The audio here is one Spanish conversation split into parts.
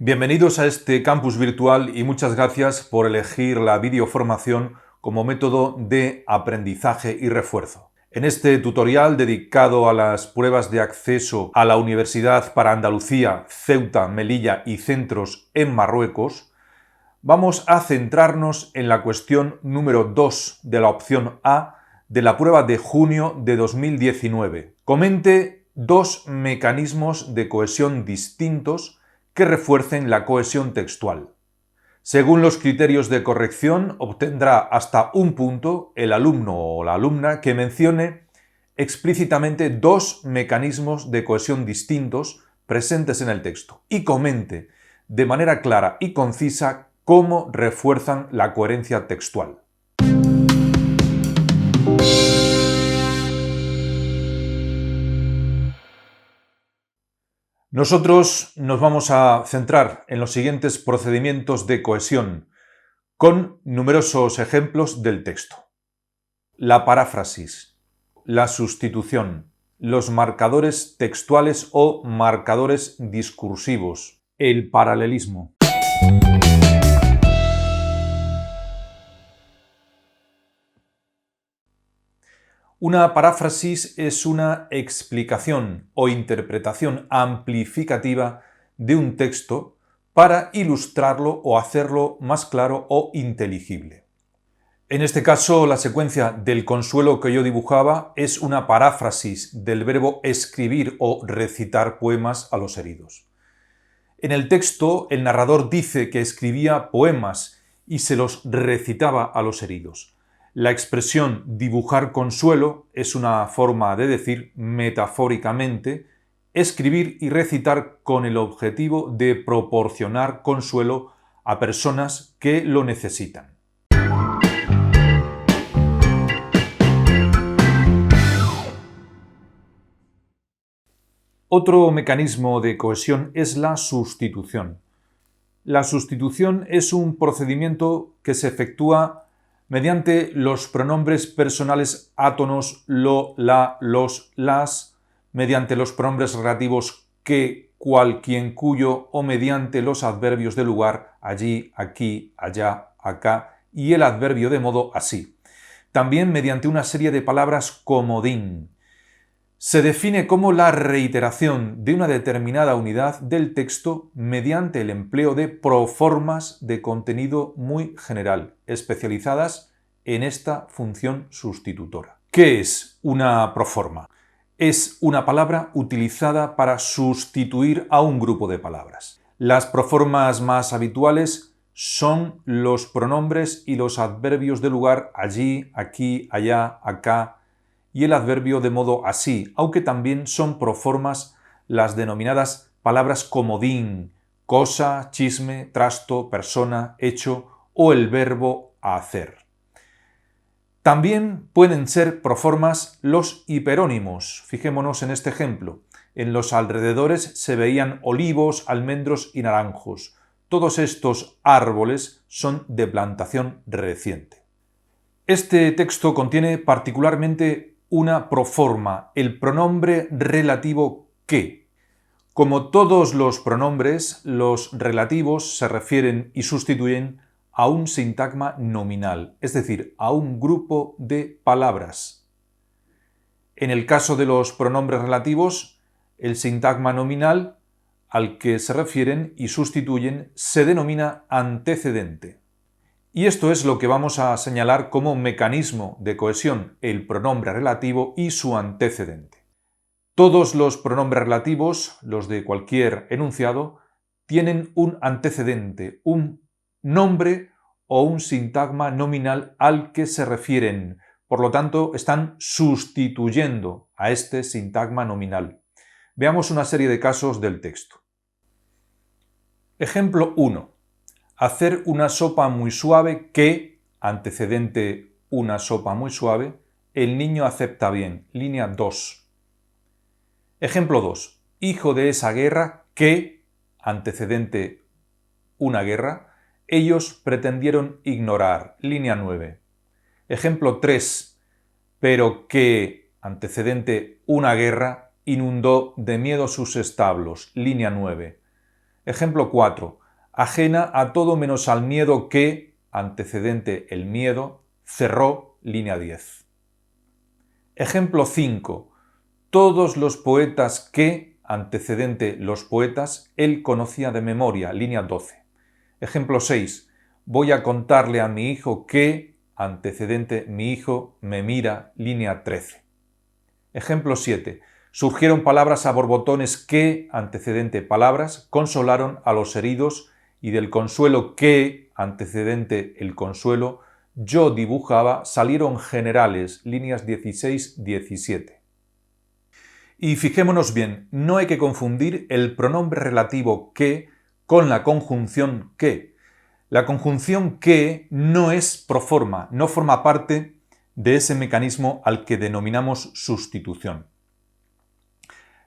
Bienvenidos a este campus virtual y muchas gracias por elegir la videoformación como método de aprendizaje y refuerzo. En este tutorial dedicado a las pruebas de acceso a la Universidad para Andalucía, Ceuta, Melilla y centros en Marruecos, vamos a centrarnos en la cuestión número 2 de la opción A de la prueba de junio de 2019. Comente dos mecanismos de cohesión distintos que refuercen la cohesión textual. Según los criterios de corrección, obtendrá hasta un punto el alumno o la alumna que mencione explícitamente dos mecanismos de cohesión distintos presentes en el texto y comente de manera clara y concisa cómo refuerzan la coherencia textual. Nosotros nos vamos a centrar en los siguientes procedimientos de cohesión, con numerosos ejemplos del texto. La paráfrasis, la sustitución, los marcadores textuales o marcadores discursivos, el paralelismo. Una paráfrasis es una explicación o interpretación amplificativa de un texto para ilustrarlo o hacerlo más claro o inteligible. En este caso, la secuencia del consuelo que yo dibujaba es una paráfrasis del verbo escribir o recitar poemas a los heridos. En el texto, el narrador dice que escribía poemas y se los recitaba a los heridos. La expresión dibujar consuelo es una forma de decir metafóricamente escribir y recitar con el objetivo de proporcionar consuelo a personas que lo necesitan. Otro mecanismo de cohesión es la sustitución. La sustitución es un procedimiento que se efectúa mediante los pronombres personales átonos lo, la, los, las, mediante los pronombres relativos que, cual, quien, cuyo o mediante los adverbios de lugar allí, aquí, allá, acá y el adverbio de modo así. También mediante una serie de palabras comodín. Se define como la reiteración de una determinada unidad del texto mediante el empleo de proformas de contenido muy general, especializadas en esta función sustitutora. ¿Qué es una proforma? Es una palabra utilizada para sustituir a un grupo de palabras. Las proformas más habituales son los pronombres y los adverbios de lugar allí, aquí, allá, acá, y el adverbio de modo así, aunque también son proformas las denominadas palabras comodín, cosa, chisme, trasto, persona, hecho o el verbo hacer. También pueden ser proformas los hiperónimos. Fijémonos en este ejemplo. En los alrededores se veían olivos, almendros y naranjos. Todos estos árboles son de plantación reciente. Este texto contiene particularmente una proforma, el pronombre relativo que. Como todos los pronombres, los relativos se refieren y sustituyen a un sintagma nominal, es decir, a un grupo de palabras. En el caso de los pronombres relativos, el sintagma nominal al que se refieren y sustituyen se denomina antecedente. Y esto es lo que vamos a señalar como mecanismo de cohesión, el pronombre relativo y su antecedente. Todos los pronombres relativos, los de cualquier enunciado, tienen un antecedente, un nombre o un sintagma nominal al que se refieren. Por lo tanto, están sustituyendo a este sintagma nominal. Veamos una serie de casos del texto. Ejemplo 1. Hacer una sopa muy suave que, antecedente una sopa muy suave, el niño acepta bien. Línea 2. Ejemplo 2. Hijo de esa guerra que, antecedente una guerra, ellos pretendieron ignorar. Línea 9. Ejemplo 3. Pero que, antecedente una guerra, inundó de miedo sus establos. Línea 9. Ejemplo 4. Ajena a todo menos al miedo que, antecedente el miedo, cerró, línea 10. Ejemplo 5. Todos los poetas que, antecedente los poetas, él conocía de memoria, línea 12. Ejemplo 6. Voy a contarle a mi hijo que, antecedente mi hijo, me mira, línea 13. Ejemplo 7. Surgieron palabras a borbotones que, antecedente palabras, consolaron a los heridos y del consuelo que, antecedente el consuelo, yo dibujaba, salieron generales, líneas 16-17. Y fijémonos bien, no hay que confundir el pronombre relativo que con la conjunción que. La conjunción que no es proforma, no forma parte de ese mecanismo al que denominamos sustitución.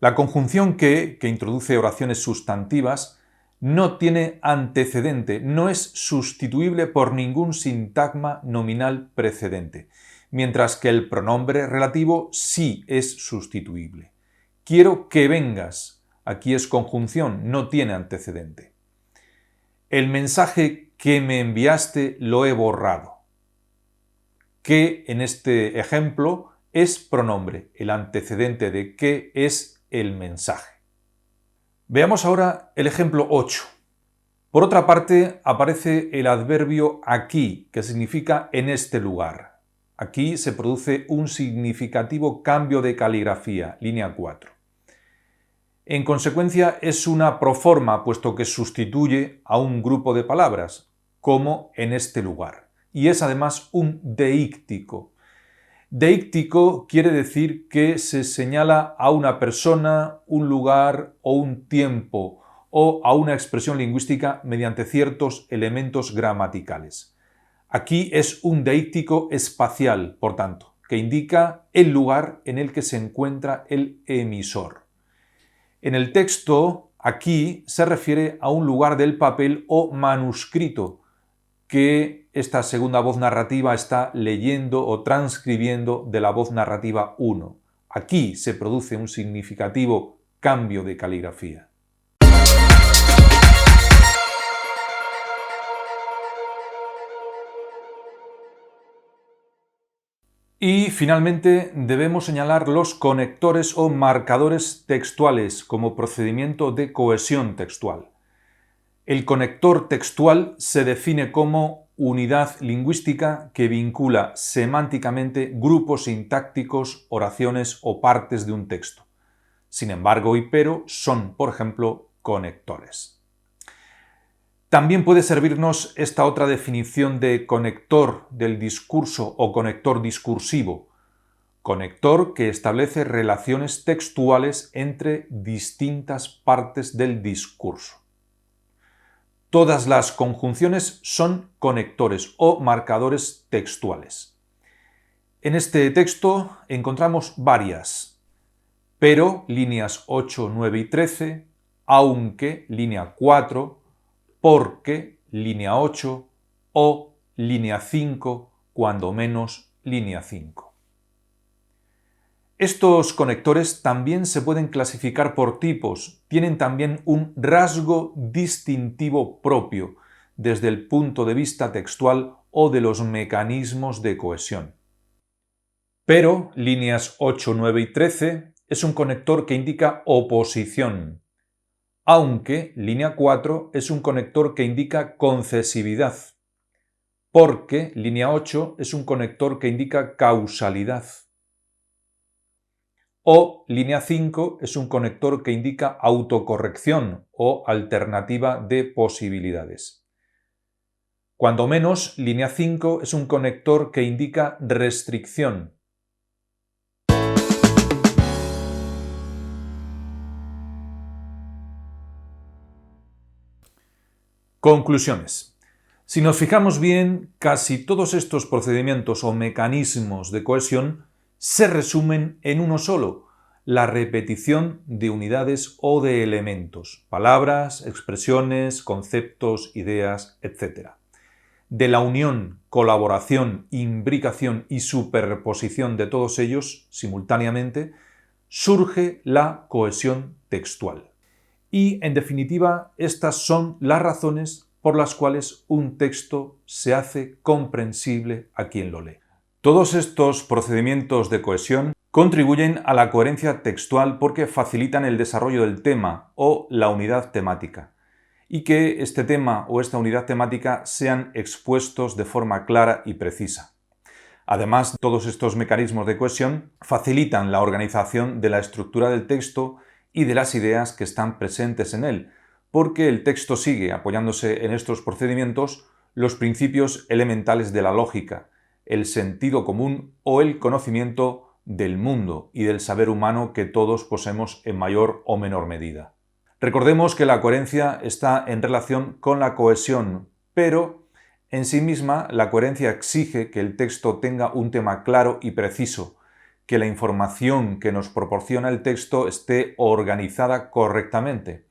La conjunción que introduce oraciones sustantivas, no tiene antecedente, no es sustituible por ningún sintagma nominal precedente, mientras que el pronombre relativo sí es sustituible. Quiero que vengas. Aquí es conjunción, no tiene antecedente. El mensaje que me enviaste lo he borrado. Que en este ejemplo es pronombre. El antecedente de que es el mensaje. Veamos ahora el ejemplo 8. Por otra parte, aparece el adverbio aquí, que significa en este lugar. Aquí se produce un significativo cambio de caligrafía, línea 4. En consecuencia, es una proforma, puesto que sustituye a un grupo de palabras, como en este lugar. Y es además un deíctico. Deíctico quiere decir que se señala a una persona, un lugar o un tiempo, o a una expresión lingüística mediante ciertos elementos gramaticales. Aquí es un deíctico espacial, por tanto, que indica el lugar en el que se encuentra el emisor. En el texto, aquí se refiere a un lugar del papel o manuscrito que esta segunda voz narrativa está leyendo o transcribiendo de la voz narrativa 1. Aquí se produce un significativo cambio de caligrafía. Y finalmente debemos señalar los conectores o marcadores textuales como procedimiento de cohesión textual. El conector textual se define como unidad lingüística que vincula semánticamente grupos sintácticos, oraciones o partes de un texto. Sin embargo y pero son, por ejemplo, conectores. También puede servirnos esta otra definición de conector del discurso o conector discursivo. Conector que establece relaciones textuales entre distintas partes del discurso. Todas las conjunciones son conectores o marcadores textuales. En este texto encontramos varias. Pero, líneas 8, 9 y 13, aunque, línea 4, porque, línea 8, o, línea 5, cuando menos, línea 5. Estos conectores también se pueden clasificar por tipos, tienen también un rasgo distintivo propio desde el punto de vista textual o de los mecanismos de cohesión. Pero, líneas 8, 9 y 13, es un conector que indica oposición, aunque, línea 4, es un conector que indica concesividad, porque, línea 8, es un conector que indica causalidad, o, línea 5, es un conector que indica autocorrección o alternativa de posibilidades. Cuando menos, línea 5, es un conector que indica restricción. Conclusiones. Si nos fijamos bien, casi todos estos procedimientos o mecanismos de cohesión se resumen en uno solo, la repetición de unidades o de elementos, palabras, expresiones, conceptos, ideas, etc. De la unión, colaboración, imbricación y superposición de todos ellos simultáneamente, surge la cohesión textual. Y, en definitiva, estas son las razones por las cuales un texto se hace comprensible a quien lo lee. Todos estos procedimientos de cohesión contribuyen a la coherencia textual porque facilitan el desarrollo del tema o la unidad temática, y que este tema o esta unidad temática sean expuestos de forma clara y precisa. Además, todos estos mecanismos de cohesión facilitan la organización de la estructura del texto y de las ideas que están presentes en él, porque el texto sigue, apoyándose en estos procedimientos, los principios elementales de la lógica, el sentido común o el conocimiento del mundo y del saber humano que todos poseemos en mayor o menor medida. Recordemos que la coherencia está en relación con la cohesión, pero en sí misma la coherencia exige que el texto tenga un tema claro y preciso, que la información que nos proporciona el texto esté organizada correctamente,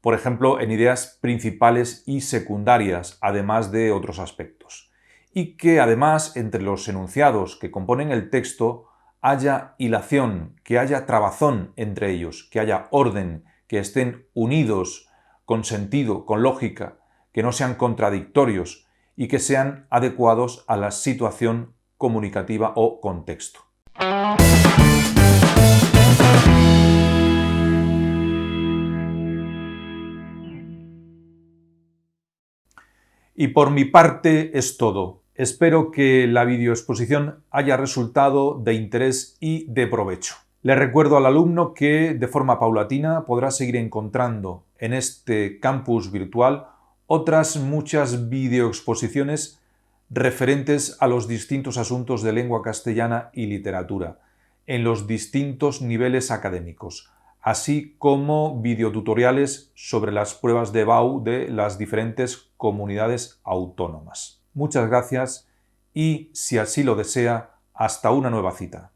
por ejemplo, en ideas principales y secundarias, además de otros aspectos, y que además entre los enunciados que componen el texto haya hilación, que haya trabazón entre ellos, que haya orden, que estén unidos con sentido, con lógica, que no sean contradictorios y que sean adecuados a la situación comunicativa o contexto. Y por mi parte es todo. Espero que la videoexposición haya resultado de interés y de provecho. Le recuerdo al alumno que de forma paulatina podrá seguir encontrando en este campus virtual otras muchas videoexposiciones referentes a los distintos asuntos de lengua castellana y literatura, en los distintos niveles académicos, así como videotutoriales sobre las pruebas de BAU de las diferentes comunidades autónomas. Muchas gracias y, si así lo desea, hasta una nueva cita.